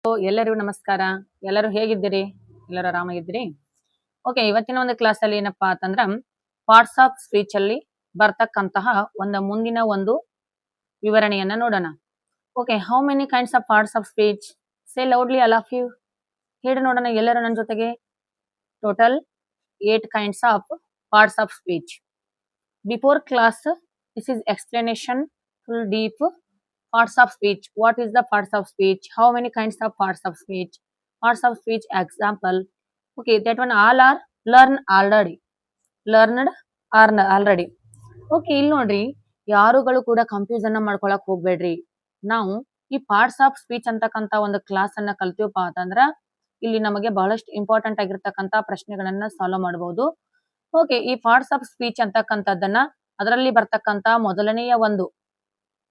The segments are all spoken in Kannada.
ಎಲ್ಲರಿಗೂ ನಮಸ್ಕಾರ. ಎಲ್ಲರೂ ಹೇಗಿದ್ದೀರಿ? ಎಲ್ಲರೂ ಆರಾಮಾಗಿದ್ದೀರಿ? ಓಕೆ, ಇವತ್ತಿನ ಒಂದು ಕ್ಲಾಸ್ ಅಲ್ಲಿ ಏನಪ್ಪಾ ಅಂತಂದ್ರ ಪಾರ್ಟ್ಸ್ ಆಫ್ ಸ್ಪೀಚ್ ಅಲ್ಲಿ ಬರ್ತಕ್ಕಂತಹ ಮುಂದಿನ ಒಂದು ವಿವರಣೆಯನ್ನ ನೋಡೋಣ. Okay, how many kinds of parts of speech? Say loudly all of you. ಹೇಳಿ ನೋಡೋಣ ಎಲ್ಲರೂ ನನ್ನ ಜೊತೆಗೆ. Total 8 kinds of parts of speech. Before class, this is explanation full deep. Parts of speech. What is the parts of speech? How many kinds of parts of speech? Parts of speech example. Okay, that one all are learned already. Okay, ಇಲ್ಲಿ ನೋಡ್ರಿ, ಯಾರುಗಳು ಕೂಡ ಕನ್ಫ್ಯೂಷನ್ ಮಾಡ್ಕೊಳಕ್ ಹೋಗ್ಬೇಡ್ರಿ. ನಾವು ಈ ಪಾರ್ಟ್ಸ್ ಆಫ್ ಸ್ಪೀಚ್ ಅಂತಕ್ಕಂತ ಒಂದು ಕ್ಲಾಸ್ ಅನ್ನ ಕಲ್ತೀವಪ್ಪ ಅಂತಂದ್ರ ಇಲ್ಲಿ ನಮಗೆ ಬಹಳಷ್ಟು ಇಂಪಾರ್ಟೆಂಟ್ ಆಗಿರ್ತಕ್ಕಂತ ಪ್ರಶ್ನೆಗಳನ್ನ ಸಾಲ್ವ್ ಮಾಡಬಹುದು. ಓಕೆ, ಈ ಪಾರ್ಟ್ಸ್ ಆಫ್ ಸ್ಪೀಚ್ ಅಂತಕ್ಕಂಥದ್ದನ್ನ ಅದರಲ್ಲಿ ಬರ್ತಕ್ಕಂತ ಮೊದಲನೆಯ ಒಂದು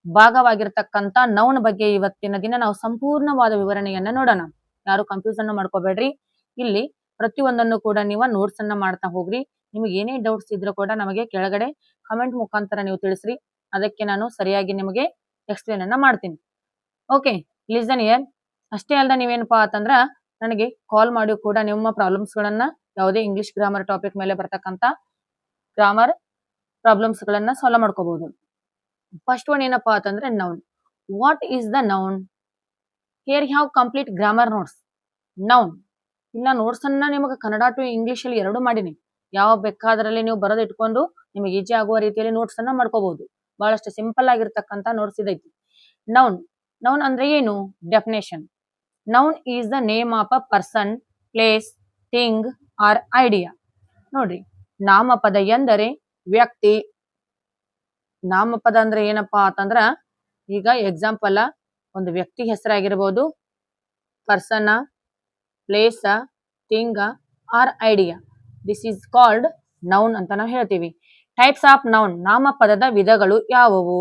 ಭಾಗವಾಗಿರ್ತಕ್ಕಂತ ನೌನ್ ಬಗ್ಗೆ ಇವತ್ತಿನ ದಿನ ನಾವು ಸಂಪೂರ್ಣವಾದ ವಿವರಣೆಯನ್ನ ನೋಡೋಣ. ಯಾರು ಕನ್ಫ್ಯೂಷನ್ ಮಾಡ್ಕೋಬೇಡ್ರಿ. ಇಲ್ಲಿ ಪ್ರತಿಯೊಂದನ್ನು ಕೂಡ ನೀವು ನೋಟ್ಸ್ ಅನ್ನ ಮಾಡ್ತಾ ಹೋಗ್ರಿ. ನಿಮಗೆ ಏನೇ ಡೌಟ್ಸ್ ಇದ್ರೂ ಕೂಡ ನಮಗೆ ಕೆಳಗಡೆ ಕಮೆಂಟ್ ಮುಖಾಂತರ ನೀವು ತಿಳಿಸ್ರಿ. ಅದಕ್ಕೆ ನಾನು ಸರಿಯಾಗಿ ನಿಮಗೆ ಎಕ್ಸ್ಪ್ಲೇನ್ ಅನ್ನ ಮಾಡ್ತೀನಿ. Okay, listen here. ಅಷ್ಟೇ ಅಲ್ಲದೆ ನೀವೇನಪ್ಪಾ ಅಂತಂದ್ರ ನನಗೆ ಕಾಲ್ ಮಾಡಿ ಕೂಡ ನಿಮ್ಮ ಪ್ರಾಬ್ಲಮ್ಸ್ ಗಳನ್ನ ಯಾವುದೇ ಇಂಗ್ಲಿಷ್ ಗ್ರಾಮರ್ ಟಾಪಿಕ್ ಮೇಲೆ ಬರ್ತಕ್ಕಂತ ಗ್ರಾಮರ್ ಪ್ರಾಬ್ಲಮ್ಸ್ ಗಳನ್ನ ಸಾಲ್ವ್ ಮಾಡ್ಕೋಬಹುದು. ಫಸ್ಟ್ ಒನ್ ಏನಪ್ಪಾ ಅಂತಂದ್ರೆ noun. What is the noun? Here have complete grammar notes. Noun ಇಲ್ಲ, ನೋಟ್ಸ್ ಅನ್ನ ನಿಮಗೆ ಕನ್ನಡ ಟು ಇಂಗ್ಲಿಷ್ ಅಲ್ಲಿ ಎರಡು ಮಾಡಿನಿ. ಯಾವ ಬೇಕಾದ್ರಲ್ಲಿ ನೀವು ಬರೋದ್ ಇಟ್ಕೊಂಡು ನಿಮಗೆ ಈಜಿ ಆಗುವ ರೀತಿಯಲ್ಲಿ ನೋಟ್ಸ್ ಅನ್ನ ಮಾಡ್ಕೋಬಹುದು. ಬಹಳಷ್ಟು ಸಿಂಪಲ್ ಆಗಿರ್ತಕ್ಕಂತ ನೋಟ್ಸ್ ಇದೈತಿ. ನೌನ್. ನೌನ್ ಅಂದ್ರೆ ಏನು? Definition. Noun is the name of a person, place, thing or idea. ನೋಡ್ರಿ, ನಾಮಪದ ಎಂದರೆ ವ್ಯಕ್ತಿ. ನಾಮಪದ ಅಂದ್ರೆ ಏನಪ್ಪಾ ಅಂತಂದ್ರ ಈಗ ಎಕ್ಸಾಂಪಲ್ ಒಂದು ವ್ಯಕ್ತಿ ಹೆಸರಾಗಿರ್ಬೋದು, person, place, thing or idea. This is called noun ಅಂತ ನಾವು ಹೇಳ್ತೀವಿ. Types of noun. ನಾಮಪದದ ವಿಧಗಳು ಯಾವುವು?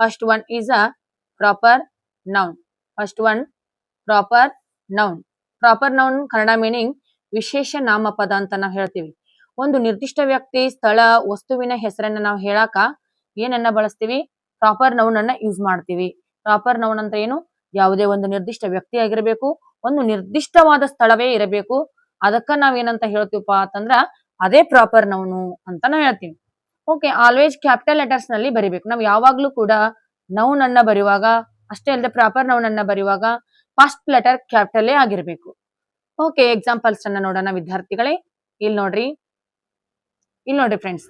First one is a proper noun. First one proper noun. Proper noun Kannada meaning ವಿಶೇಷ ನಾಮಪದ ಅಂತ ನಾವು ಹೇಳ್ತೀವಿ. ಒಂದು ನಿರ್ದಿಷ್ಟ ವ್ಯಕ್ತಿ, ಸ್ಥಳ, ವಸ್ತುವಿನ ಹೆಸರನ್ನ ನಾವು ಹೇಳಾಕ ಏನನ್ನ ಬಳಸ್ತೀವಿ? ಪ್ರಾಪರ್ ನೌನ್ ಅನ್ನ ಯೂಸ್ ಮಾಡ್ತೀವಿ. ಪ್ರಾಪರ್ ನೌನ್ ಅಂತ ಏನು? ಯಾವುದೇ ಒಂದು ನಿರ್ದಿಷ್ಟ ವ್ಯಕ್ತಿ ಆಗಿರಬೇಕು, ಒಂದು ನಿರ್ದಿಷ್ಟವಾದ ಸ್ಥಳವೇ ಇರಬೇಕು. ಅದಕ್ಕ ನಾವ್ ಏನಂತ ಹೇಳ್ತೀವಪ್ಪ ಅಂತಂದ್ರ ಅದೇ ಪ್ರಾಪರ್ ನೌನು ಅಂತ ನಾವ್ ಹೇಳ್ತೀವಿ. ಓಕೆ, ಆಲ್ವೇಸ್ ಕ್ಯಾಪಿಟಲ್ ಲೆಟರ್ಸ್ ನಲ್ಲಿ ಬರಿಬೇಕು. ನಾವ್ ಯಾವಾಗ್ಲೂ ಕೂಡ ನೌನ್ ಅನ್ನ ಬರೆಯುವಾಗ, ಅಷ್ಟೇ ಅಲ್ಲದೆ ಪ್ರಾಪರ್ ನೌನ್ ಅನ್ನ ಬರೆಯುವಾಗ ಫಸ್ಟ್ ಲೆಟರ್ ಕ್ಯಾಪಿಟಲ್ ಆಗಿರ್ಬೇಕು. ಓಕೆ, ಎಕ್ಸಾಂಪಲ್ಸ್ ಅನ್ನ ನೋಡೋಣ ವಿದ್ಯಾರ್ಥಿಗಳೇ. ಇಲ್ಲಿ ನೋಡ್ರಿ friends.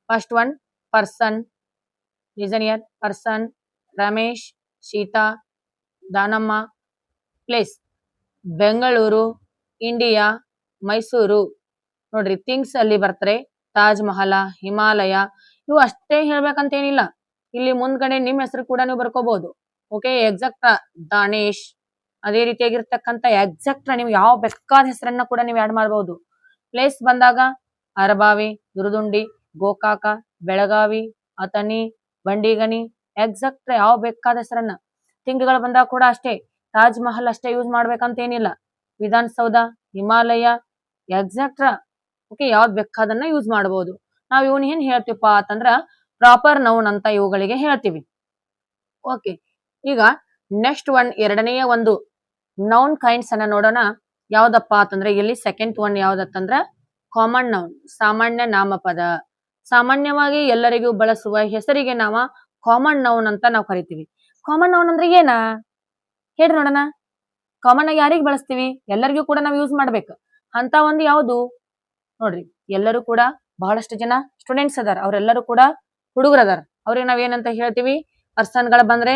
First one person. Listen here. Person, Ramesh, Sita, Danamma. Place Bengaluru, India, Mysuru. ನೋಡ್ರಿ, ಥಿಂಗ್ಸ್ ಅಲ್ಲಿ ಬರ್ತಾರೆ ತಾಜ್ ಮಹಲ, ಹಿಮಾಲಯ. ಇವು ಅಷ್ಟೇ ಹೇಳ್ಬೇಕಂತ ಏನಿಲ್ಲ. ಇಲ್ಲಿ ಮುಂದ್ಗಡೆ ನಿಮ್ ಹೆಸರು ಕೂಡ ನೀವು ಬರ್ಕೋಬಹುದು. Okay, exact Danesh. ಅದೇ ರೀತಿಯಾಗಿರ್ತಕ್ಕಂಥ ಎಕ್ಸಾಕ್ಟ್ ನೀವು ಯಾವ ಬೇಕಾದ ಹೆಸರನ್ನ ಕೂಡ ನೀವು ಆಡ್ ಮಾಡಬಹುದು. ಪ್ಲೇಸ್ ಬಂದಾಗ ಅರಬಾವಿ, ದುರ್ದುಂಡಿ, ಗೋಕಾಕ, ಬೆಳಗಾವಿ, ಅಥಣಿ, ಬಂಡಿಗಣಿ. ಎಕ್ಸಾಕ್ಟ್ ಯಾವ ಬೇಕಾದ ಹೆಸರನ್ನ. ಥಿಂಗ್ಗಳು ಬಂದಾಗ ಕೂಡ ಅಷ್ಟೇ ತಾಜ್ ಮಹಲ್ ಅಷ್ಟೇ ಯೂಸ್ ಮಾಡ್ಬೇಕಂತ ಏನಿಲ್ಲ. ವಿಧಾನಸೌಧ, ಹಿಮಾಲಯ, ಎಕ್ಸಾಕ್ಟ್ ಓಕೆ ಯಾವ್ದು ಬೇಕಾದನ್ನ ಯೂಸ್ ಮಾಡಬಹುದು. ನಾವ್ ಇವನ್ ಏನ್ ಹೇಳ್ತೀವಪ್ಪ ಅಂತಂದ್ರ ಪ್ರಾಪರ್ ನೌನ್ ಅಂತ ಇವುಗಳಿಗೆ ಹೇಳ್ತೀವಿ. ಓಕೆ, ಈಗ ನೆಕ್ಸ್ಟ್ ಒನ್ ಎರಡನೆಯ ಒಂದು ನೌನ್ ಕೈಂಡ್ಸ್ ಅನ್ನ ನೋಡೋಣ. ಯಾವ್ದಪ್ಪ ಅಂತಂದ್ರೆ ಇಲ್ಲಿ ಸೆಕೆಂಡ್ ಒನ್ ಯಾವ್ದತ್ತಂದ್ರ ಕಾಮನ್ ನೌನ್. ಸಾಮಾನ್ಯ ನಾಮಪದ. ಸಾಮಾನ್ಯವಾಗಿ ಎಲ್ಲರಿಗೂ ಬಳಸುವ ಹೆಸರಿಗೆ ನಾವ ಕಾಮನ್ ನೌನ್ ಅಂತ ನಾವು ಕರಿತೀವಿ. ಕಾಮನ್ ನೌನ್ ಅಂದ್ರೆ ಏನ ಹೇಳ್ರಿ ನೋಡೋಣ. ಕಾಮನ್ ಆಗಿ ಯಾರಿಗೆ ಬಳಸ್ತೀವಿ? ಎಲ್ಲರಿಗೂ ಕೂಡ ನಾವು ಯೂಸ್ ಮಾಡ್ಬೇಕು ಅಂತ ಒಂದು ಯಾವುದು? ನೋಡ್ರಿ, ಎಲ್ಲರೂ ಕೂಡ ಬಹಳಷ್ಟು ಜನ ಸ್ಟೂಡೆಂಟ್ಸ್ ಅದಾರ, ಅವ್ರೆಲ್ಲರೂ ಕೂಡ ಹುಡುಗರದಾರ. ಅವ್ರಿಗೆ ನಾವ್ ಏನಂತ ಹೇಳ್ತೀವಿ? ಪರ್ಸನ್ ಗಳ ಬಂದ್ರೆ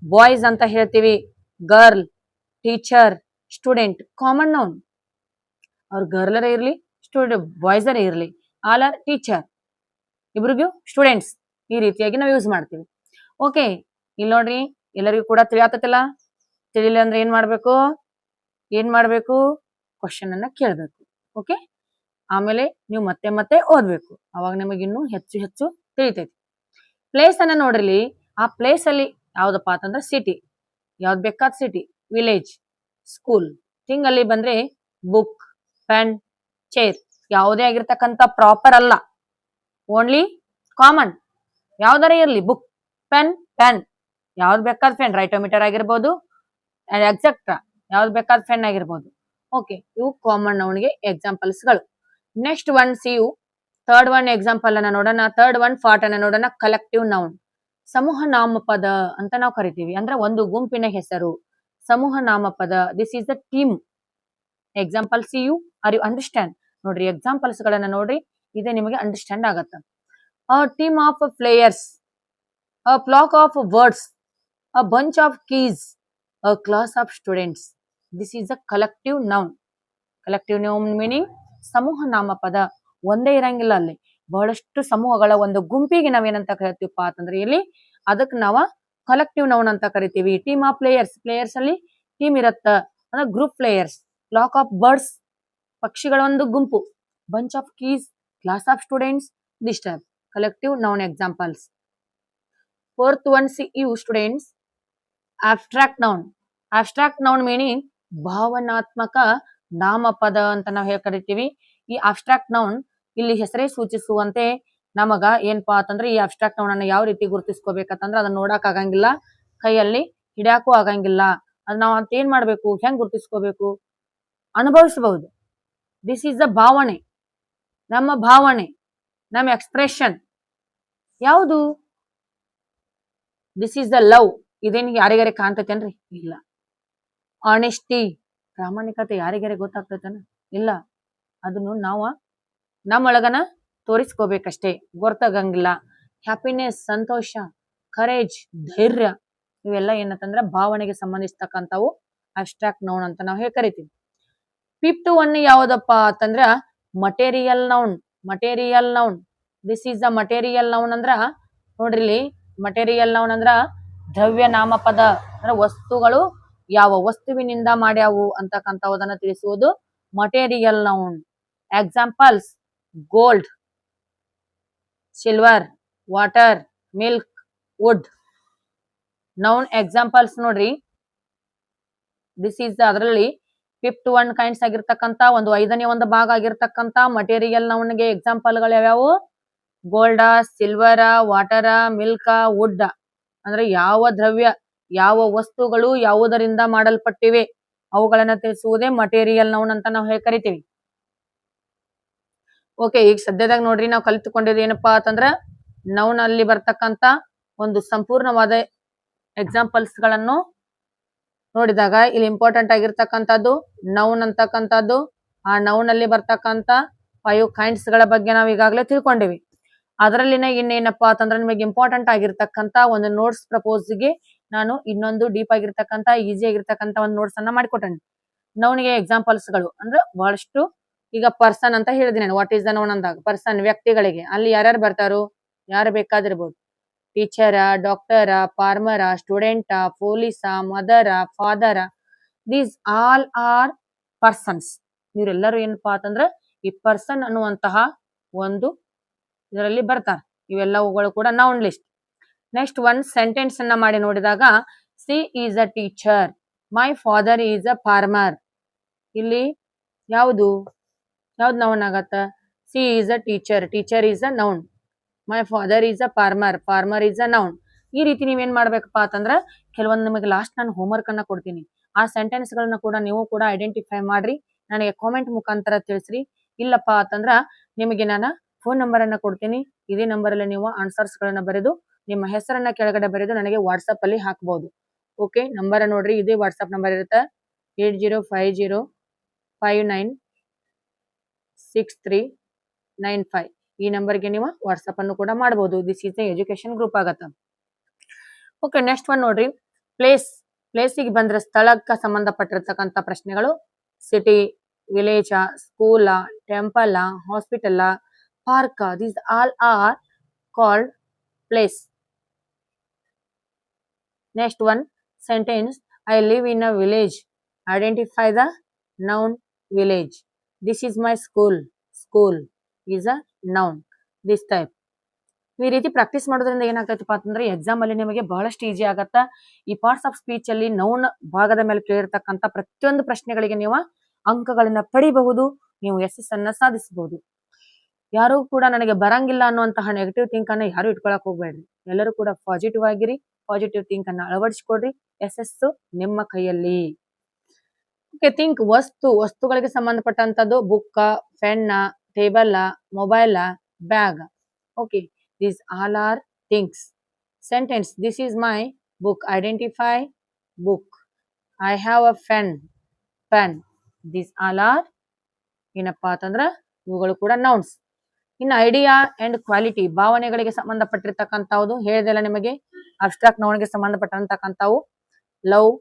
ಬಾಯ್ಸ್ ಅಂತ ಹೇಳ್ತೀವಿ. Girl, teacher, student. Common noun ಅವ್ರ ಗರ್ಲರೇ ಇರ್ಲಿ, ಬಾಯ್ಸ್ ಅರೇ ಇರ್ಲಿ, ಆಲ್ ಆರ್ ಟೀಚರ್. ಇಬ್ರಿಗೂ ಸ್ಟೂಡೆಂಟ್ಸ್. ಈ ರೀತಿಯಾಗಿ ನಾವು ಯೂಸ್ ಮಾಡ್ತೀವಿ. ಓಕೆ, ಇಲ್ಲಿ ನೋಡ್ರಿ, ಎಲ್ಲರಿಗೂ ಕೂಡ ತಿಳಿಯಾತಲ್ಲ. ತಿಳಿಲ್ಲ ಅಂದ್ರೆ ಏನ್ ಮಾಡ್ಬೇಕು? ಕ್ವಶನ್ ಅನ್ನ ಕೇಳ್ಬೇಕು. ಓಕೆ, ಆಮೇಲೆ ನೀವು ಮತ್ತೆ ಮತ್ತೆ ಓದ್ಬೇಕು. ಅವಾಗ ನಿಮಗೆ ಇನ್ನೂ ಹೆಚ್ಚು ಹೆಚ್ಚು ತಿಳಿತೈತಿ. ಪ್ಲೇಸ್ ಅನ್ನ ನೋಡ್ರಿ. ಆ ಪ್ಲೇಸ್ ಅಲ್ಲಿ ಯಾವ್ದಪ್ಪ ಅಂತಂದ್ರೆ ಸಿಟಿ. ಯಾವ್ದು ಬೇಕಾದ ಸಿಟಿ, ವಿಲೇಜ್, ಸ್ಕೂಲ್. ಥಿಂಗ್ ಅಲ್ಲಿ ಬಂದ್ರೆ ಬುಕ್, ಪೆನ್, ಚೇರ್. ಯಾವುದೇ ಆಗಿರ್ತಕ್ಕಂಥ ಪ್ರಾಪರ್ ಅಲ್ಲ, ಓನ್ಲಿ ಕಾಮನ್. ಯಾವ್ದಾರ ಇರ್ಲಿ, ಬುಕ್, ಪೆನ್. ಯಾವ್ದು ಬೇಕಾದ ಪೆನ್, ರೈಟೋಮೀಟರ್ ಆಗಿರ್ಬೋದು, ಎಕ್ಸೆಟ್ರಾ ಯಾವ್ದು ಬೇಕಾದ ಫೆನ್ ಆಗಿರ್ಬೋದು. ಓಕೆ, ಇವು ಕಾಮನ್ ನೌನ್ಗೆ ಎಕ್ಸಾಂಪಲ್ಸ್ಗಳು. Next one see you third one example ಅನ್ನ ನೋಡೋಣ. ಥರ್ಡ್ ಒನ್ ಪಾರ್ಟ್ ಅನ್ನ ನೋಡೋಣ. ಕಲೆಕ್ಟಿವ್ ನೌನ್, ಸಮೂಹ ನಾಮಪದ ಅಂತ ನಾವು ಕರಿತೀವಿ. ಅಂದ್ರೆ ಒಂದು ಗುಂಪಿನ ಹೆಸರು ಸಮೂಹ ನಾಮಪದ. This is the team. Example see you, are you understand? ನೋಡ್ರಿ ಎಕ್ಸಾಂಪಲ್ಸ್ ಗಳನ್ನ ನೋಡ್ರಿ, ಇದೇ ನಿಮಗೆ ಅಂಡರ್ಸ್ಟ್ಯಾಂಡ್ ಆಗತ್ತ. A team of players, a flock of birds, a bunch of keys, a class of students. This is a collective noun. Collective noun meaning ಸಮೂಹ ನಾಮಪದ. ಒಂದೇ ಇರಂಗಿಲ್ಲ, ಅಲ್ಲಿ ಬಹಳಷ್ಟು ಸಮೂಹಗಳ ಒಂದು ಗುಂಪಿಗೆ ನಾವೇನಂತ ಕರಿತೀವಪ್ಪ ಅಂತಂದ್ರೆ ಇಲ್ಲಿ ಅದಕ್ಕೆ ನಾವ ಕಲೆಕ್ಟಿವ್ ನೌನ್ ಅಂತ ಕರಿತೀವಿ. ಟೀಮ್ ಆಫ್ ಪ್ಲೇಯರ್ಸ್, ಪ್ಲೇಯರ್ಸ್ ಅಲ್ಲಿ ಟೀಮ್ ಇರತ್ತ ಅಂದ್ರೆ ಗ್ರೂಪ್ ಪ್ಲೇಯರ್ಸ್. ಫ್ಲಾಕ್ ಆಫ್ ಬರ್ಡ್ಸ್, ಪಕ್ಷಿಗಳ ಒಂದು ಗುಂಪು. Bunch of keys, class of students. This type collective noun examples. Fourth one, see you students, abstract noun. Abstract noun meaning ಭಾವನಾತ್ಮಕ ನಾಮಪದ ಅಂತ ನಾವು ಹೇಗೆ ಕರಿತೀವಿ. ಈ ಅಬ್ಸ್ಟ್ರಾಕ್ಟ್ ನೌನ್ ಇಲ್ಲಿ ಹೆಸರೇ ಸೂಚಿಸುವಂತೆ ನಮಗ ಏನಪ್ಪಾ ಅಂತಂದ್ರೆ ಈ ಅಬ್ಸ್ಟ್ರಾಕ್ಟ್ ನೌನ್ ಅನ್ನ ಯಾವ ರೀತಿ ಗುರುತಿಸ್ಕೋಬೇಕಂತಂದ್ರೆ ಅದನ್ನ ನೋಡಕ್ ಆಗಂಗಿಲ್ಲ, ಕೈಯಲ್ಲಿ ಹಿಡಿಯಾಕೂ ಆಗಂಗಿಲ್ಲ. ಅದ್ ನಾವ್ ಅಂತ ಏನ್ ಮಾಡ್ಬೇಕು, ಹೆಂಗ್ ಗುರುತಿಸ್ಕೋಬೇಕು? ಅನುಭವಿಸಬಹುದು. ದಿಸ್ ಈಸ್ ದ ಭಾವನೆ, ನಮ್ಮ ಭಾವನೆ, ನಮ್ಮ ಎಕ್ಸ್ಪ್ರೆಷನ್ ಯಾವುದು? This is the love. ಇದೇನಿಗೆ ಯಾರಿಗಾರೆ ಕಾಣ್ತೈತೇನ್ರಿ? ಇಲ್ಲ. ಆನೆಸ್ಟಿ, ಪ್ರಾಮಾಣಿಕತೆ ಯಾರಿಗಾರೆ ಗೊತ್ತಾಗ್ತೈತೇನ? ಇಲ್ಲ. ಅದನ್ನು ನಾವು ನಮ್ಮೊಳಗನ ತೋರಿಸ್ಕೋಬೇಕಷ್ಟೇ, ಗೊತ್ತಾಗಂಗಿಲ್ಲ. ಹ್ಯಾಪಿನೆಸ್, ಸಂತೋಷ, ಕರೇಜ್, ಧೈರ್ಯ, ಇವೆಲ್ಲ ಏನಂತಂದ್ರೆ ಭಾವನೆಗೆ ಸಂಬಂಧಿಸ್ತಕ್ಕಂಥವು ಅಬ್ಸ್ಟ್ರಾಕ್ಟ್ ನೌನ್ ಅಂತ ನಾವು ಹೇಗೆ ಕರಿತೀವಿ. ಫಿಫ್ತ್ ಒನ್ ಯಾವ್ದಪ್ಪ ಅಂತಂದ್ರ material noun. Material noun, this is the material noun ಅಂದ್ರ ನೋಡ್ರಿ, ಮಟೀರಿಯಲ್ ನೌನ್ ಅಂದ್ರ ದ್ರವ್ಯ ನಾಮಪದ. ಅಂದ್ರೆ ವಸ್ತುಗಳು ಯಾವ ವಸ್ತುವಿನಿಂದ ಮಾಡ್ಯಾವು ಅಂತಕ್ಕಂಥದನ್ನ ತಿಳಿಸುವುದು material noun. Examples gold, silver, water, milk, wood. Noun examples ನೋಡ್ರಿ, ದಿಸ್ ಈಸ್ ಅದರಲ್ಲಿ ಫಿಫ್ತ್ ಒನ್ ಕೈಂಡ್ಸ್ ಆಗಿರ್ತಕ್ಕಂಥ ಒಂದು 5ನೇ ಒಂದು ಭಾಗ ಆಗಿರ್ತಕ್ಕಂಥ ಮಟೀರಿಯಲ್ ನೌನ್ಗೆ ಎಕ್ಸಾಂಪಲ್ಗಳು ಯಾವ್ಯಾವು? ಗೋಲ್ಡ, ಸಿಲ್ವರ, ವಾಟರ, ಮಿಲ್ಕ, ವುಡ್. ಅಂದ್ರೆ ಯಾವ ದ್ರವ್ಯ, ಯಾವ ವಸ್ತುಗಳು ಯಾವುದರಿಂದ ಮಾಡಲ್ಪಟ್ಟಿವೆ ಅವುಗಳನ್ನ ತಿಳಿಸುವುದೇ ಮಟೀರಿಯಲ್ ನೌನ್ ಅಂತ ನಾವು ಹೇಗೆ ಕರಿತೀವಿ. ಓಕೆ, ಈಗ ಸದ್ಯದಾಗ ನೋಡ್ರಿ ನಾವು ಕಲಿತುಕೊಂಡಿದ್ದು ಏನಪ್ಪಾ ಅಂತಂದ್ರ ನೌನ್ ಅಲ್ಲಿ ಬರ್ತಕ್ಕಂತ ಒಂದು ಸಂಪೂರ್ಣವಾದ ಎಕ್ಸಾಂಪಲ್ಸ್ ಗಳನ್ನು ನೋಡಿದಾಗ ಇಲ್ಲಿ ಇಂಪಾರ್ಟೆಂಟ್ ಆಗಿರ್ತಕ್ಕಂಥದ್ದು ನೌನ್ ಅಂತಕ್ಕಂಥದ್ದು. ಆ ನೌನ್ ಅಲ್ಲಿ ಬರ್ತಕ್ಕಂತ 5 ಕೈಂಡ್ಸ್ ಗಳ ಬಗ್ಗೆ ನಾವು ಈಗಾಗಲೇ ತಿಳ್ಕೊಂಡಿವಿ. ಅದರಲ್ಲಿನ ಇನ್ನೇನಪ್ಪಾ ಅಂತಂದ್ರೆ ನಿಮಗೆ ಇಂಪಾರ್ಟೆಂಟ್ ಆಗಿರ್ತಕ್ಕಂತ ಒಂದು ನೋಟ್ಸ್ ಪ್ರಪೋಸ್ಗೆ ನಾನು ಇನ್ನೊಂದು ಡೀಪ್ ಆಗಿರ್ತಕ್ಕಂತ ಈಸಿ ಆಗಿರ್ತಕ್ಕಂತ ಒಂದು ನೋಟ್ಸ್ ಅನ್ನ ಮಾಡಿಕೊಟ್ಟೇನೆ. ನೌನ್ಗೆ ಎಕ್ಸಾಂಪಲ್ಸ್ ಗಳು ಅಂದ್ರೆ ಬಹಳಷ್ಟು. ಈಗ ಪರ್ಸನ್ ಅಂತ ಹೇಳಿದೀನಿ ನಾನು. ವಾಟ್ ಈಸ್ ದ ನೌನ್ ಅಂದಾಗ ಪರ್ಸನ್, ವ್ಯಕ್ತಿಗಳಿಗೆ ಅಲ್ಲಿ ಯಾರ್ಯಾರು ಬರ್ತಾರೋ, ಯಾರು ಬೇಕಾದಿರ್ಬೋದು. Teacher, doctor, farmer, student, police, mother, father. These all are persons. ಇವರೆಲ್ಲರೂ ಏನಪ್ಪಾ ಅಂತಂದ್ರೆ ಈ ಪರ್ಸನ್ ಅನ್ನುವಂತಹ ಒಂದು ಇದರಲ್ಲಿ ಬರ್ತಾರೆ. ಇವೆಲ್ಲವುಗಳು ಕೂಡ noun list. Next one sentence ಅನ್ನ ಮಾಡಿ ನೋಡಿದಾಗ C is a teacher, my father is a farmer. ಇಲ್ಲಿ ಯಾವುದು ನೌನ್ ಆಗತ್ತ? C is a teacher, teacher is a noun. My father is a farmer, farmer is a noun. ಈ ರೀತಿ ನೀವೇನ್ ಮಾಡ್ಬೇಕಪ್ಪ ಅಂತಂದ್ರ ಕೆಲವೊಂದು ನಿಮಗೆ ಲಾಸ್ಟ್ ನಾನು ಹೋಮ್ವರ್ಕ್ ಅನ್ನ ಕೊಡ್ತೀನಿ. ಆ ಸೆಂಟೆನ್ಸ್ ಗಳನ್ನ ಕೂಡ ನೀವು ಕೂಡ ಐಡೆಂಟಿಫೈ ಮಾಡ್ರಿ, ನನಗೆ ಕಾಮೆಂಟ್ ಮುಖಾಂತರ ತಿಳಿಸ್ರಿ. ಇಲ್ಲಪ್ಪ ಅಂತಂದ್ರ ನಿಮಗೆ ನಾನು ಫೋನ್ ನಂಬರ್ ಅನ್ನ ಕೊಡ್ತೀನಿ. ಇದೇ ನಂಬರ್ ಅಲ್ಲಿ ನೀವು ಆನ್ಸರ್ಸ್ ಗಳನ್ನ ಬರೆದು ನಿಮ್ಮ ಹೆಸರನ್ನ ಕೆಳಗಡೆ ಬರೆದು ನನಗೆ ವಾಟ್ಸ್ಆಪ್ ಅಲ್ಲಿ ಹಾಕಬಹುದು. ಓಕೆ, ನಂಬರ್ ನೋಡ್ರಿ, ಇದೇ ವಾಟ್ಸ್ಆಪ್ ನಂಬರ್ ಇರುತ್ತೆ 8050596395. ಈ ನಂಬರ್ಗೆ ನೀವು ವಾಟ್ಸ್ಆಪ್ ಅನ್ನು ಕೂಡ ಮಾಡಬಹುದು. This is the education group ಆಗತ್ತ. ಓಕೆ, ನೆಕ್ಸ್ಟ್ ಒನ್ ನೋಡ್ರಿ, ಪ್ಲೇಸ್. ಪ್ಲೇಸಿಗೆ ಬಂದ್ರೆ ಸ್ಥಳಕ್ಕೆ ಸಂಬಂಧಪಟ್ಟಿರ್ತಕ್ಕಂಥ ಪ್ರಶ್ನೆಗಳು. City, village, school, temple, hospital, park. These all are called place. Next one sentence, I live in a village. Identify the noun village. This is my school. School is a noun. This type. ಈ ರೀತಿ ಪ್ರಾಕ್ಟೀಸ್ ಮಾಡೋದ್ರಿಂದ ಏನಾಗ್ತೈತಪ್ಪ ಅಂತಂದ್ರೆ ಎಕ್ಸಾಮ್ ಅಲ್ಲಿ ನಿಮಗೆ ಬಹಳಷ್ಟು ಈಸಿ ಆಗತ್ತ. ಈ ಪಾರ್ಟ್ಸ್ ಆಫ್ ಸ್ಪೀಚ್ ಅಲ್ಲಿ ನೌನ್ ಭಾಗದ ಮೇಲೆ ಕೇಳಿರ್ತಕ್ಕಂಥ ಪ್ರತಿಯೊಂದು ಪ್ರಶ್ನೆಗಳಿಗೆ ನೀವು ಅಂಕಗಳನ್ನ ಪಡಿಬಹುದು. ನೀವು ಯಶಸ್ಸನ್ನ ಅನ್ನ ಸಾಧಿಸಬಹುದು. ಯಾರು ಕೂಡ ನನಗೆ ಬರಂಗಿಲ್ಲ ಅನ್ನುವಂತಹ ನೆಗೆಟಿವ್ ಥಿಂಕ್ ಅನ್ನ ಯಾರು ಇಟ್ಕೊಳಕ್ ಹೋಗ್ಬೇಡ್ರಿ. ಎಲ್ಲರೂ ಕೂಡ ಪಾಸಿಟಿವ್ ಆಗಿರಿ. ಪಾಸಿಟಿವ್ ಥಿಂಕ್ ಅನ್ನ ಅಳವಡಿಸಿಕೊಡ್ರಿ. ಯಶಸ್ಸು ನಿಮ್ಮ ಕೈಯಲ್ಲಿ. ಓಕೆ, ಥಿಂಕ್ ವಸ್ತುಗಳಿಗೆ ಸಂಬಂಧಪಟ್ಟಂತದ್ದು book, pen, table, mobile, bag. Okay, these all are things. Sentence: this is my book. Identify book. I have a pen. These all are ಏನಪ್ಪಾ ಅಂತಂದ್ರ ಇವುಗಳು ಕೂಡ ನೌನ್ಸ್. ಇನ್ನು ಐಡಿಯಾ ಅಂಡ್ ಕ್ವಾಲಿಟಿ, ಭಾವನೆಗಳಿಗೆ ಸಂಬಂಧಪಟ್ಟಿರ್ತಕ್ಕಂಥದ್ದು ಹೇಳಿದೆಲ್ಲ ನಿಮಗೆ. ಅಬ್ಸ್ಟ್ರಾಕ್ಟ್ ನೌನ್ಗೆ ಸಂಬಂಧಪಟ್ಟಂತಕ್ಕಂಥವು love,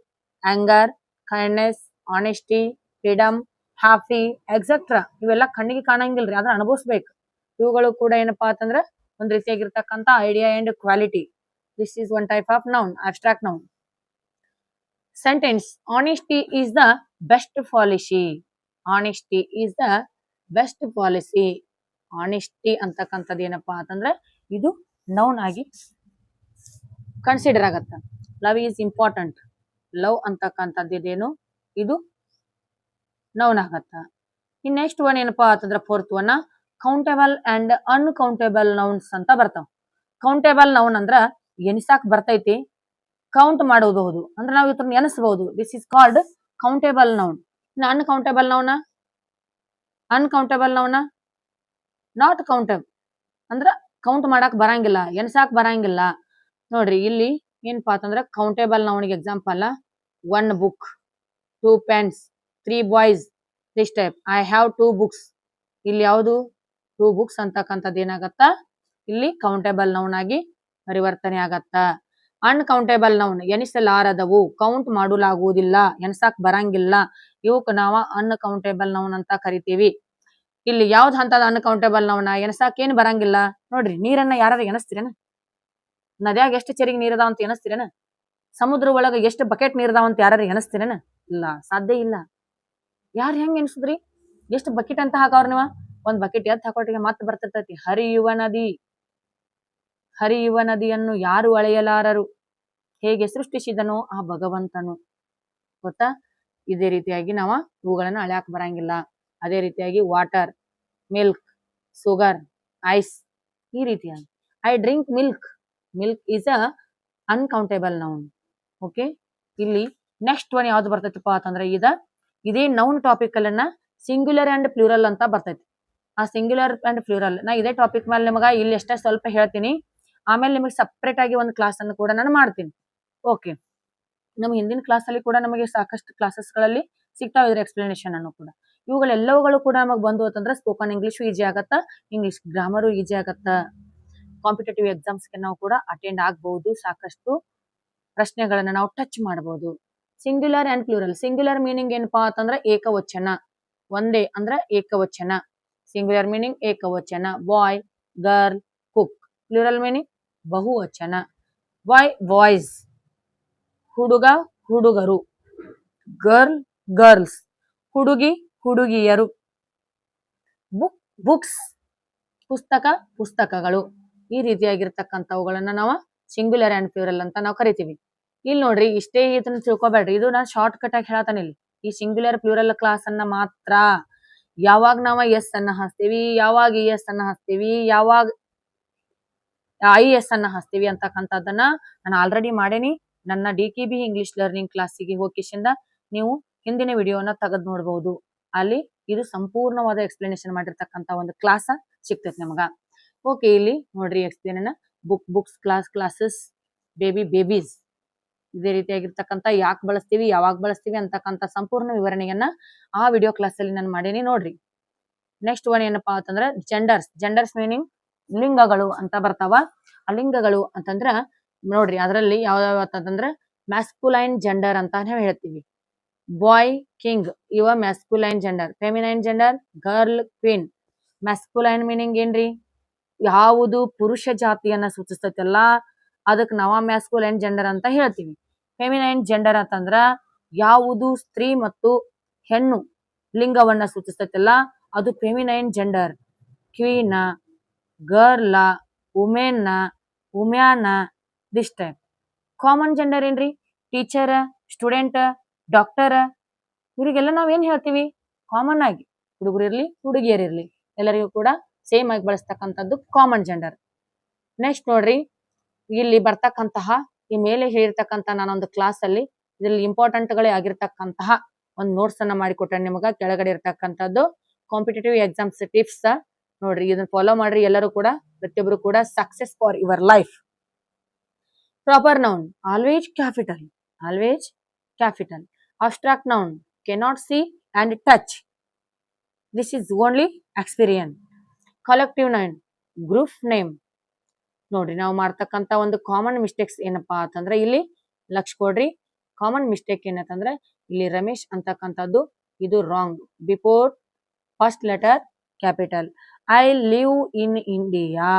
anger, kindness, honesty, freedom, happy, etcetera. ಇವೆಲ್ಲ ಕಣ್ಣಿಗೆ ಕಾಣಂಗಿಲ್ರಿ, ಅದನ್ನ ಅನುಭವಿಸ್ಬೇಕು. ಇವುಗಳು ಕೂಡ ಏನಪ್ಪಾ ಅಂತಂದ್ರ ಒಂದ್ ರೀತಿಯಾಗಿರ್ತಕ್ಕಂಥ idea and quality. This is one type of noun, abstract noun. Sentence: honesty is the best policy. Honesty is the best policy. Honesty ಅಂತಕ್ಕಂಥದ್ದು ಏನಪ್ಪಾ ಅಂತಂದ್ರೆ ಇದು ನೌನ್ ಆಗಿ ಕನ್ಸಿಡರ್ ಆಗತ್ತ. Love is important. ಲವ್ ಅಂತಕ್ಕಂಥದ್ದು ಇದೇನು ಇದು ನೌನ್ ಆಗತ್ತ. ಇನ್ ನೆಕ್ಸ್ಟ್ ಒನ್ ಏನಪ್ಪಾ ಅಂತಂದ್ರೆ fourth one countable and uncountable nouns ಅಂತ ಬರ್ತಾವ. ಕೌಂಟೇಬಲ್ ನೌನ್ ಅಂದ್ರ ಎಣಿಸಾಕ್ ಬರ್ತೈತಿ, ಕೌಂಟ್ ಮಾಡೋದು ಅಂದ್ರೆ ನಾವು ಇದನ್ನ ಎನಿಸಬಹುದು. This is called countable noun. Uncountable noun not countable ಅಂದ್ರ ಕೌಂಟ್ ಮಾಡಕ್ ಬರಂಗಿಲ್ಲ, ಎನ್ಸಾಕ್ ಬರಂಗಿಲ್ಲ. ನೋಡ್ರಿ ಇಲ್ಲಿ ಏನಪ್ಪಾ ಅಂತಂದ್ರ ಕೌಂಟೇಬಲ್ ನೌನ್ಗೆ example: 1 book, 2 pens, 3 boys. This type. I have 2 books. ಇಲ್ಲಿ ಯಾವುದು 2 books ಅಂತಕ್ಕಂಥದ್ದು ಏನಾಗತ್ತ ಇಲ್ಲಿ ಕೌಂಟೇಬಲ್ ನೌನ್ ಆಗಿ ಪರಿವರ್ತನೆ ಆಗತ್ತ. ಅನ್ಕೌಂಟೇಬಲ್ ನೌನ್ ಎನಿಸಲಾರದವು, ಕೌಂಟ್ ಮಾಡಲಾಗುವುದಿಲ್ಲ, ಎನ್ಸಾಕ್ ಬರಂಗಿಲ್ಲ. ಇವಕ್ ನಾವ ಅನ್ಕೌಂಟೇಬಲ್ ನೌನ್ ಅಂತ ಕರಿತೀವಿ. ಇಲ್ಲಿ ಯಾವ್ದು ಹಂತದ ಅನ್ಕೌಂಟೇಬಲ್ ನೌನ ಎನಸಾಕ್ ಏನ್ ಬರಂಗಿಲ್ಲ. ನೋಡ್ರಿ, ನೀರನ್ನ ಯಾರು ಎನಸ್ತೀರೇನ? ನದ್ಯಾಗ ಎಷ್ಟು ಚೆರಿಗೆ ನೀರದಾವ ಅಂತ ಎನಸ್ತೀರೇನ? ಸಮುದ್ರ ಒಳಗ ಎಷ್ಟು ಬಕೆಟ್ ನೀರ್ದಾವ ಅಂತ ಯಾರು ಎನಸ್ತೀರೇನ? ಇಲ್ಲ, ಸಾಧ್ಯ ಇಲ್ಲ. ಯಾರು ಹೆಂಗ್ ಎನ್ಸುದ್ರಿ? ಎಷ್ಟು ಬಕೆಟ್ ಅಂತ ಹಾಕವ್ರ ನೀವ? ಒಂದ್ ಬಕೆಟ್ ಎತ್ ಹಾಕೋಟಿಗೆ ಮತ್ತೆ ಬರ್ತಿರ್ತೈತಿ. ಹರಿಯುವ ನದಿಯನ್ನು ಯಾರು ಅಳೆಯಲಾರರು, ಹೇಗೆ ಸೃಷ್ಟಿಸಿದನೋ ಆ ಭಗವಂತನು. ಗೊತ್ತಾ? ಇದೇ ರೀತಿಯಾಗಿ ನಾವ ಇವುಗಳನ್ನ ಅಳ್ಯಾಕ್ ಬರಂಗಿಲ್ಲ. ಅದೇ ರೀತಿಯಾಗಿ ವಾಟರ್, ಮಿಲ್ಕ್, ಶುಗರ್, ಐಸ್, ಈ ರೀತಿಯಾಗಿ I drink milk. Milk is a uncountable noun. Okay, ಇಲ್ಲಿ ನೆಕ್ಸ್ಟ್ ಒನ್ ಯಾವ್ದು ಬರ್ತೈತಿಪ್ಪ ಅಂತಂದ್ರೆ ಇದೇ ನೌನ್ ಟಾಪಿಕ್ ಅನ್ನ ಸಿಂಗ್ಯುಲರ್ ಅಂಡ್ ಪ್ಲೂರಲ್ ಅಂತ ಬರ್ತೈತಿ. ಆ ಸಿಂಗ್ಯುಲರ್ ಅಂಡ್ ಪ್ಲೂರಲ್ ನಾ ಇದೇ ಟಾಪಿಕ್ ಮೇಲೆ ನಿಮಗ ಇಲ್ಲಿ ಎಷ್ಟೇ ಸ್ವಲ್ಪ ಹೇಳ್ತೀನಿ. ಆಮೇಲೆ ನಿಮಗೆ ಸಪ್ರೇಟ್ ಆಗಿ ಒಂದು ಕ್ಲಾಸ್ ಅನ್ನು ಕೂಡ ನಾನು ಮಾಡ್ತೀನಿ. ಓಕೆ, ನಮ್ಮ ಹಿಂದಿನ ಕ್ಲಾಸ್ ಅಲ್ಲಿ ಕೂಡ ನಮಗೆ ಸಾಕಷ್ಟು ಕ್ಲಾಸಸ್ ಗಳಲ್ಲಿ ಸಿಗ್ತಾವ ಇದ್ರ ಎಕ್ಸ್ಪ್ಲನೇಷನ್ ಅನ್ನು ಕೂಡ. ಇವುಗಳೆಲ್ಲವುಗಳು ಕೂಡ ನಮಗ್ ಬಂದು ಅಂತಂದ್ರೆ ಸ್ಪೋಕನ್ ಇಂಗ್ಲಿಷ್ ಈಜಿ ಆಗತ್ತ, ಇಂಗ್ಲಿಷ್ ಗ್ರಾಮರು ಈಜಿ ಆಗತ್ತ. ಕಾಂಪಿಟೇಟಿವ್ ಎಕ್ಸಾಮ್ಸ್ಗೆ ನಾವು ಕೂಡ ಅಟೆಂಡ್ ಆಗ್ಬಹುದು. ಸಾಕಷ್ಟು ಪ್ರಶ್ನೆಗಳನ್ನ ನಾವು ಟಚ್ ಮಾಡಬಹುದು. Singular and plural. Singular meaning ಏನಪ್ಪಾ ಅಂತಂದ್ರೆ ಏಕವಚನ, ಒಂದೇ ಅಂದ್ರೆ ಏಕವಚನ. ಸಿಂಗ್ಯುಲರ್ ಮೀನಿಂಗ್ ಏಕವಚನ. ಬಾಯ್, ಗರ್ಲ್, ಕುಕ್. ಪ್ಲೂರಲ್ ಮೀನಿಂಗ್ ಬಹುವಚನ. ಬಾಯ್, ಬಾಯ್ಸ್, ಹುಡುಗ, ಹುಡುಗರು. ಗರ್ಲ್, ಗರ್ಲ್ಸ್, ಹುಡುಗಿ, ಹುಡುಗಿಯರು. ಬುಕ್, ಬುಕ್ಸ್, ಪುಸ್ತಕ, ಪುಸ್ತಕಗಳು. ಈ ರೀತಿಯಾಗಿರ್ತಕ್ಕಂಥವುಗಳನ್ನ ನಾವು ಸಿಂಗ್ಯುಲರ್ ಅಂಡ್ ಪ್ಲೂರಲ್ ಅಂತ ನಾವು ಕರಿತೀವಿ. ಇಲ್ಲಿ ನೋಡ್ರಿ, ಇಷ್ಟೇ ಇದನ್ನ ತಿಳ್ಕೊಬೇಡ್ರಿ, ಇದು ನಾನು ಶಾರ್ಟ್ ಕಟ್ ಆಗಿ ಹೇಳತಾನೆ. ಇಲ್ಲಿ ಈ ಸಿಂಗ್ಯುಲರ್ ಪ್ಲೂರಲ್ ಕ್ಲಾಸ್ ಅನ್ನ ಮಾತ್ರ ಯಾವಾಗ ನಾವ ಎಸ್ ಅನ್ನ ಹಾಸ್ತೀವಿ, ಯಾವಾಗ ಇ ಎಸ್ ಅನ್ನ ಹಾಸ್ತೀವಿ, ಯಾವಾಗ ಐ ಎಸ್ ಅನ್ನ ಹಾಸ್ತೀವಿ ಅಂತಕ್ಕಂಥದ್ದನ್ನ ನಾನು ಆಲ್ರೆಡಿ ಮಾಡೇನಿ. ನನ್ನ DKB ಇಂಗ್ಲಿಷ್ ಲರ್ನಿಂಗ್ ಕ್ಲಾಸಿಗೆ ಹೋಗಿಸಿಂದ ನೀವು ಹಿಂದಿನ ವಿಡಿಯೋನ ತೆಗೆದು ನೋಡ್ಬಹುದು. ಅಲ್ಲಿ ಇದು ಸಂಪೂರ್ಣವಾದ ಎಕ್ಸ್ಪ್ಲನೇಷನ್ ಮಾಡಿರ್ತಕ್ಕಂಥ ಒಂದು ಕ್ಲಾಸ್ ಸಿಗ್ತೈತಿ ನಮಗ. ಓಕೆ, ಇಲ್ಲಿ ನೋಡ್ರಿ explain. Book, books, class, classes, baby, babies. ಇದೇ ರೀತಿಯಾಗಿರ್ತಕ್ಕಂಥ ಯಾಕೆ ಬಳಸ್ತೀವಿ, ಯಾವಾಗ ಬಳಸ್ತೀವಿ ಅಂತಕ್ಕಂಥ ಸಂಪೂರ್ಣ ವಿವರಣೆಯನ್ನ ಆ ವಿಡಿಯೋ ಕ್ಲಾಸ್ ಅಲ್ಲಿ ನಾನು ಮಾಡೇನಿ, ನೋಡ್ರಿ. ನೆಕ್ಸ್ಟ್ ಒನ್ ಏನಪ್ಪಾ ಅಂತಂದ್ರೆ ಜೆಂಡರ್ಸ್ ಮೀನಿಂಗ್ ಲಿಂಗಗಳು ಅಂತ ಬರ್ತಾವ. ಆ ಲಿಂಗಗಳು ಅಂತಂದ್ರ ನೋಡ್ರಿ, ಅದರಲ್ಲಿ ಯಾವ್ಯಾವ ಅಂತಂದ್ರೆ ಮ್ಯಾಸ್ಕುಲೈನ್ ಜೆಂಡರ್ ಅಂತ ಹೇಳ್ತೀವಿ. ಬಾಯ್, ಕಿಂಗ್, ಇವ masculine gender. Feminine gender, girl, queen. Masculine meaning ಏನ್ರಿ? ಯಾವುದು ಪುರುಷ ಜಾತಿಯನ್ನ ಸೂಚಿಸ್ತೈತಲ್ಲ ಅದಕ್ಕೆ ನಾವು ಮ್ಯಾಸ್ಕುಲೈನ್ ಜೆಂಡರ್ ಅಂತ ಹೇಳ್ತೀವಿ. ಫೆಮಿನೈನ್ ಜೆಂಡರ್ ಅಂತಂದ್ರ ಯಾವುದು ಸ್ತ್ರೀ ಮತ್ತು ಹೆಣ್ಣು ಲಿಂಗವನ್ನ ಸೂಚಿಸ್ತೈತಲ್ಲ ಅದು feminine gender. Queen, girl, women, woman, this type. Common gender ಏನ್ರಿ? Teacher, student, doctor. ಇವರಿಗೆಲ್ಲ ನಾವೇನ್ ಹೇಳ್ತೀವಿ? ಕಾಮನ್ ಆಗಿ ಹುಡುಗರಿರ್ಲಿ ಹುಡುಗಿಯರಿರ್ಲಿ ಎಲ್ಲರಿಗೂ ಕೂಡ ಸೇಮ್ ಆಗಿ ಬಳಸ್ತಕ್ಕಂಥದ್ದು ಕಾಮನ್ ಜೆಂಡರ್. ನೆಕ್ಸ್ಟ್ ನೋಡ್ರಿ, ಇಲ್ಲಿ ಬರ್ತಕ್ಕಂತಹ ಈ ಮೇಲೆ ಹೇಳಿರ್ತಕ್ಕಂಥ ನಾನೊಂದು ಕ್ಲಾಸ್ ಅಲ್ಲಿ ಇದರಲ್ಲಿ ಇಂಪಾರ್ಟೆಂಟ್ ಗಳೇ ಆಗಿರ್ತಕ್ಕಂತಹ ಒಂದು ನೋಟ್ಸ್ ಅನ್ನ ಮಾಡಿಕೊಟ್ರೆ ನಿಮಗ ಕೆಳಗಡೆ ಇರ್ತಕ್ಕಂಥದ್ದು ಕಾಂಪಿಟೇಟಿವ್ ಎಕ್ಸಾಮ್ಸ್ ಟಿಪ್ಸ್ ನೋಡ್ರಿ, ಇದನ್ನ ಫಾಲೋ ಮಾಡ್ರಿ ಎಲ್ಲರೂ ಕೂಡ, ಪ್ರತಿಯೊಬ್ರು ಕೂಡ success for your life. Proper noun always capital, always capital. Abstract noun cannot see and touch, this is only experience. Collective noun group name. ನೋಡ್ರಿ, ನಾವು ಮಾಡ್ತಕ್ಕಂತ ಒಂದು ಕಾಮನ್ ಮಿಸ್ಟೇಕ್ಸ್ ಏನಪ್ಪಾ ಅಂತಂದ್ರೆ ಇಲ್ಲಿ ಲಕ್ಷ ಕೊಡ್ರಿ. ಕಾಮನ್ ಮಿಸ್ಟೇಕ್ ಏನಂತಂದ್ರೆ ಇಲ್ಲಿ ರಮೇಶ್ ಅಂತಕ್ಕಂಥದ್ದು ಇದು wrong. Before first letter capital. I live in India,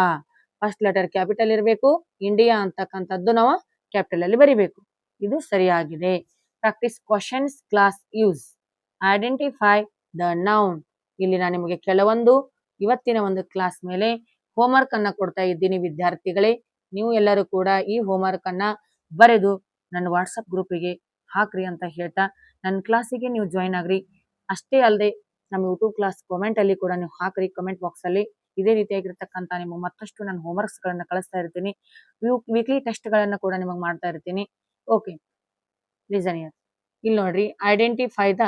first letter capital ಇರಬೇಕು, ಇಂಡಿಯಾ ಅಂತಕ್ಕಂಥದ್ದು ನಾವು ಕ್ಯಾಪಿಟಲ್ ಅಲ್ಲಿ ಬರಿಬೇಕು, ಇದು ಸರಿಯಾಗಿದೆ. Practice questions class use. Identify the noun. ಇಲ್ಲಿ ನಾನು ನಿಮಗೆ ಕೆಲವೊಂದು ಇವತ್ತಿನ ಒಂದು ಕ್ಲಾಸ್ ಮೇಲೆ ಹೋಮ್ವರ್ಕ್ ಅನ್ನ ಕೊಡ್ತಾ ಇದ್ದೀನಿ ವಿದ್ಯಾರ್ಥಿಗಳೇ. ನೀವು ಎಲ್ಲರೂ ಕೂಡ ಈ ಹೋಮ್ವರ್ಕ್ ಅನ್ನ ಬರೆದು ನನ್ನ ವಾಟ್ಸಪ್ ಗ್ರೂಪಿಗೆ ಹಾಕ್ರಿ ಅಂತ ಹೇಳ್ತಾ ನನ್ನ ಕ್ಲಾಸಿಗೆ ನೀವು ಜಾಯಿನ್ ಆಗ್ರಿ. ಅಷ್ಟೇ ಅಲ್ಲದೆ ನಮ್ಮ ಯೂಟ್ಯೂಬ್ ಕ್ಲಾಸ್ ಕಾಮೆಂಟ್ ಅಲ್ಲಿ ಕೂಡ ನೀವು ಹಾಕ್ರಿ, ಕಮೆಂಟ್ ಬಾಕ್ಸ್ ಅಲ್ಲಿ. ಇದೇ ರೀತಿಯಾಗಿರ್ತಕ್ಕಂಥ ನಿಮಗೆ ಮತ್ತಷ್ಟು ನಾನು ಹೋಮ್ವರ್ಕ್ಸ್ ಗಳನ್ನ ಕಳಿಸ್ತಾ ಇರ್ತೀನಿ, ವೀಕ್ಲಿ ಟೆಸ್ಟ್ ಗಳನ್ನ ಕೂಡ ನಿಮಗೆ ಮಾಡ್ತಾ ಇರ್ತೀನಿ. Okay, listen here. ಇಲ್ಲಿ ನೋಡ್ರಿ, identify the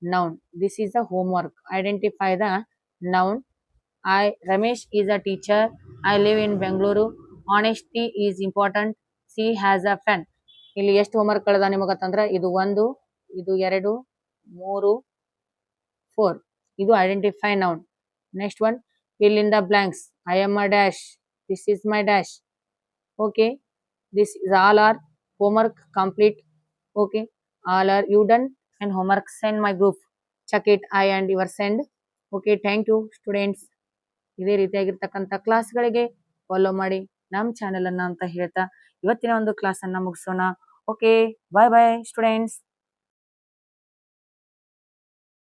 noun. This is the homework. Identify the noun. Ramesh is a teacher. I live in Bengaluru. Honesty is important. She has a pen. ಇಲ್ಲಿ ಎಷ್ಟು ಹೋಮ್ವರ್ಕ್ ಕಳೆದ ನಿಮಗತ್ತಂದ್ರ ಇದು 1, ಇದು 2, 3, 4. ಇದು identify noun. Next one, fill in the blanks. I am a dash. This is my dash. Okay. This is all our homework complete. Okay. All are you done? And homework send my group, check it I and your send. Okay, thank you students. ಇದೇ ರೀತಿಯಾಗಿರ್ತಕ್ಕಂಥ ಕ್ಲಾಸ್ಗಳಿಗೆ ಫಾಲೋ ಮಾಡಿ ನಮ್ಮ ಚಾನೆಲ್ ಅನ್ನ ಅಂತ ಹೇಳ್ತಾ ಇವತ್ತಿನ ಒಂದು ಕ್ಲಾಸ್ ಅನ್ನ ಮುಗಿಸೋಣ. ಓಕೆ, ಬಾಯ್ ಬಾಯ್ ಸ್ಟೂಡೆಂಟ್ಸ್.